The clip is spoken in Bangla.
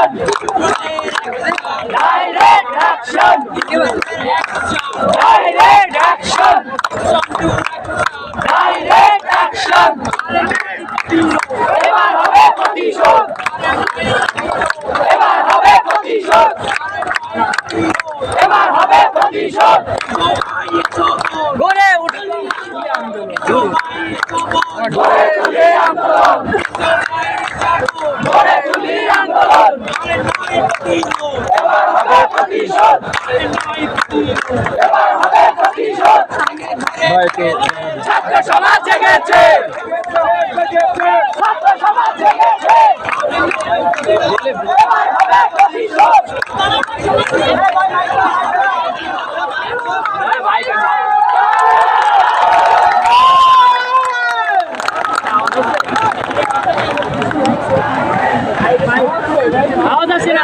Direct action! Direct action! Direct action! এবার হবে প্রতিশোধ! এবার হবে প্রতিশোধ! এবার হবে প্রতিশোধ! গড়ে উঠলি আন্দোলন! গড়ে তুলি আন্দোলন! গড়ে তুলি আন্দোলন! এবার হবে প্রতিশোধ! এবার হবে প্রতিশোধ! ছাত্র সমাজ জেগেছে! ছাত্র সমাজ জেগেছে! এবার হবে প্রতিশোধ! আওয়াজ আসছে না।